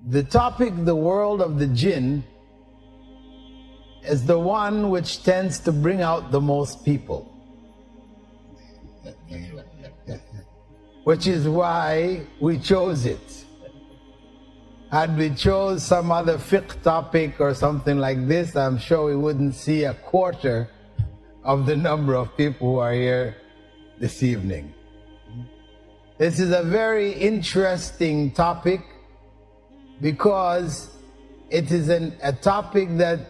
The topic, the world of the jinn, is the one which tends to bring out the most people. Which is why we chose it. Had we chose some other fiqh topic or something like this, I'm sure we wouldn't see a quarter of the number of people who are here this evening. This is a very interesting topic because it is a topic that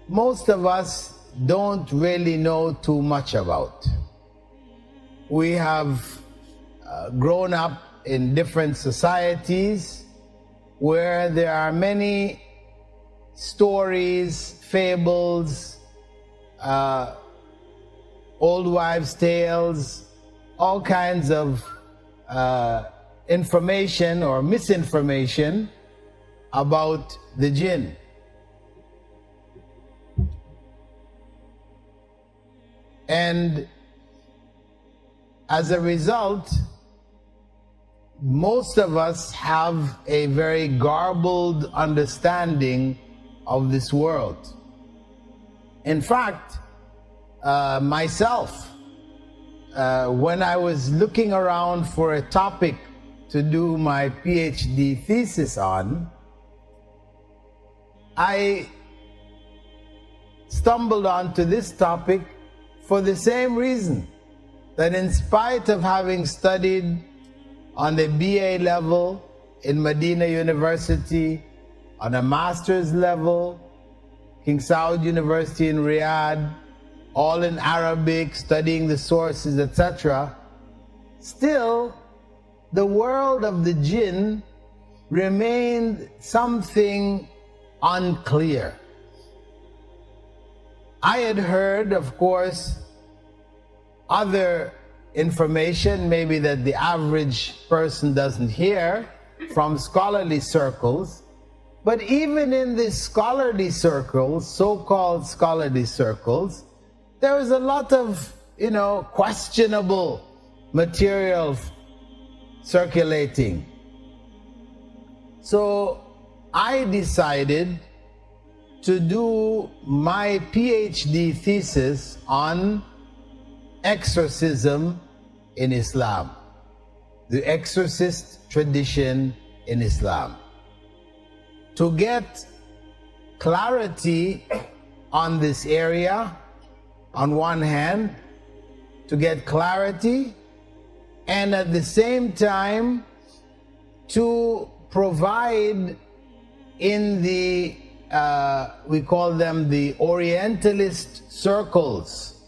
most of us don't really know too much about. We have grown up in different societies where there are many stories, fables, old wives' tales, all kinds of information or misinformation about the jinn. And as a result, most of us have a very garbled understanding of this world. In fact, myself, when I was looking around for a topic to do my PhD thesis on, I stumbled onto this topic for the same reason, that in spite of having studied on the BA level in Medina University, on a master's level, King Saud University in Riyadh, all in Arabic, studying the sources, etc., still the world of the jinn remained something unclear. I had heard, of course, other information maybe that the average person doesn't hear from scholarly circles, but even in the scholarly circles, so-called scholarly circles, there was a lot of, questionable material circulating. So I decided to do my PhD thesis on exorcism in Islam, the exorcist tradition in Islam, to get clarity on this area on one hand, to get clarity, and at the same time to provide in the we call them the Orientalist circles,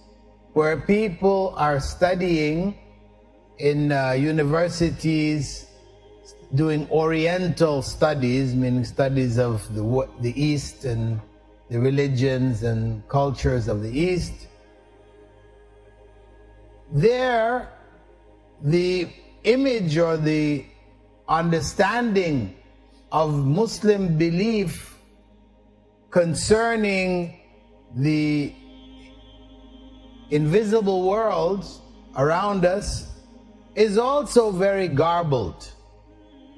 where people are studying in universities, doing Oriental studies, meaning studies of the East and the religions and cultures of the East. There, the image or the understanding of Muslim belief concerning the invisible world around us is also very garbled,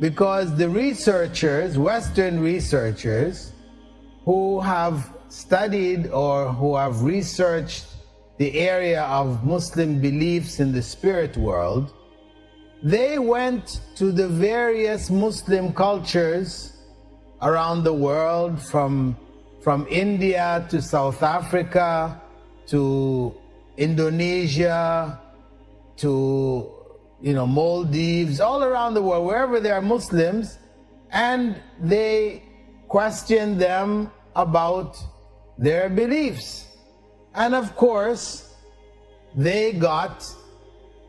because the researchers, Western researchers, who have studied or who have researched the area of Muslim beliefs in the spirit world, they went to the various Muslim cultures around the world, from India to South Africa to Indonesia to Maldives, all around the world, wherever there are Muslims, and they questioned them about their beliefs. And of course, they got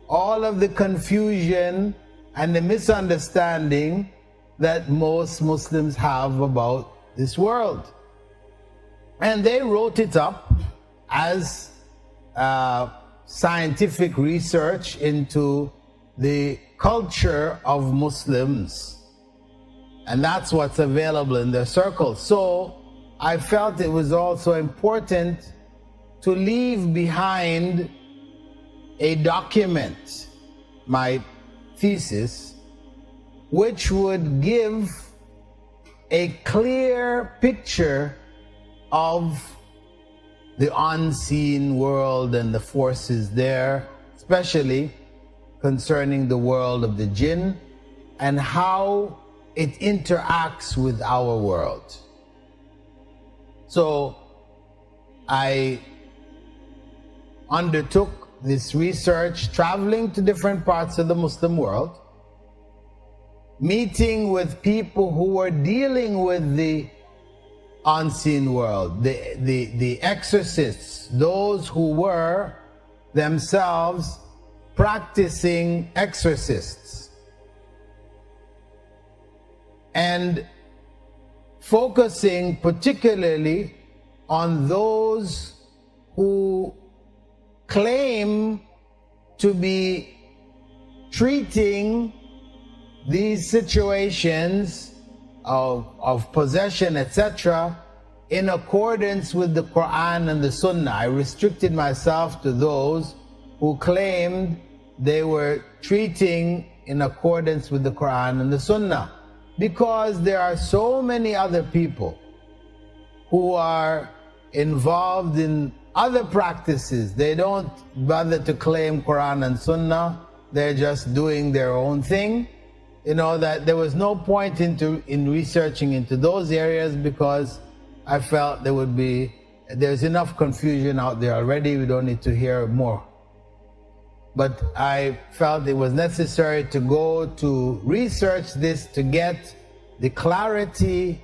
all of the confusion and the misunderstanding that most Muslims have about this world. And they wrote it up as scientific research into the culture of Muslims. And that's what's available in their circles. So I felt it was also important to leave behind a document, my thesis, which would give a clear picture of the unseen world and the forces there, especially concerning the world of the jinn and how it interacts with our world. So I undertook this research, traveling to different parts of the Muslim world, meeting with people who were dealing with the unseen world, the exorcists, those who were themselves practicing exorcists, and focusing particularly on those who claim to be treating these situations of possession, etc., in accordance with the Quran and the Sunnah. I restricted myself to those who claimed they were treating in accordance with the Quran and the Sunnah, because there are so many other people who are involved in other practices. They don't bother to claim Quran and Sunnah. They're just doing their own thing. You know, that there was no point in researching into those areas, because I felt there's enough confusion out there already. We don't need to hear more. But I felt it was necessary to go to research this to get the clarity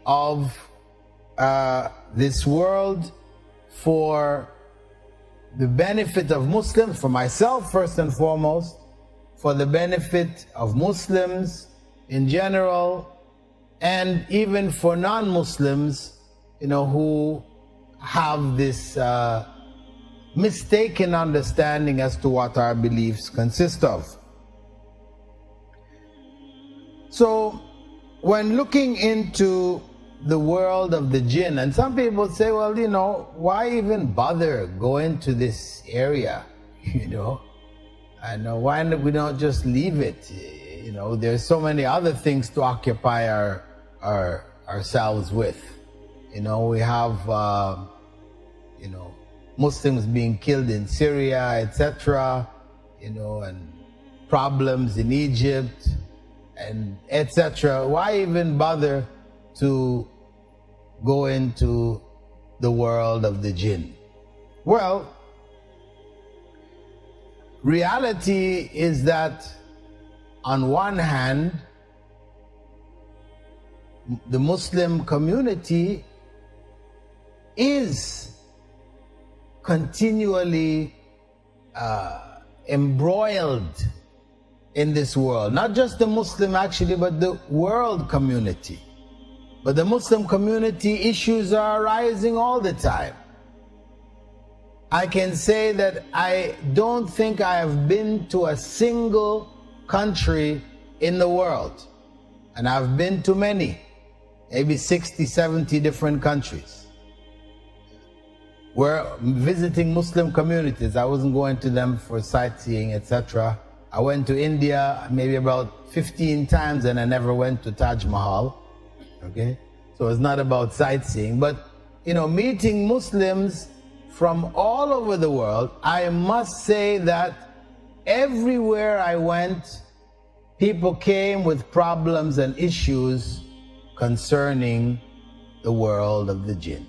of this world for the benefit of Muslims, for myself first and foremost, for the benefit of Muslims in general, and even for non-Muslims, you know, who have this mistaken understanding as to what our beliefs consist of. So when looking into the world of the jinn, and some people say, well, you know, why even bother going to this area, you know? I know, why we don't just leave it? You know, there's so many other things to occupy ourselves with. You know, we have, you know, Muslims being killed in Syria, etc., you know, and problems in Egypt, and etc. Why even bother to go into the world of the jinn? Well, reality is that on one hand, the Muslim community is continually embroiled in this world. Not just the Muslim actually, but the world community. But the Muslim community issues are arising all the time. I can say that I don't think I have been to a single country in the world, and I've been to many, maybe 60, 70 different countries. We're visiting Muslim communities. I wasn't going to them for sightseeing, etc. I went to India maybe about 15 times, and I never went to Taj Mahal. Okay, so it's not about sightseeing, but you know, meeting Muslims from all over the world, I must say that everywhere I went, people came with problems and issues concerning the world of the jinn.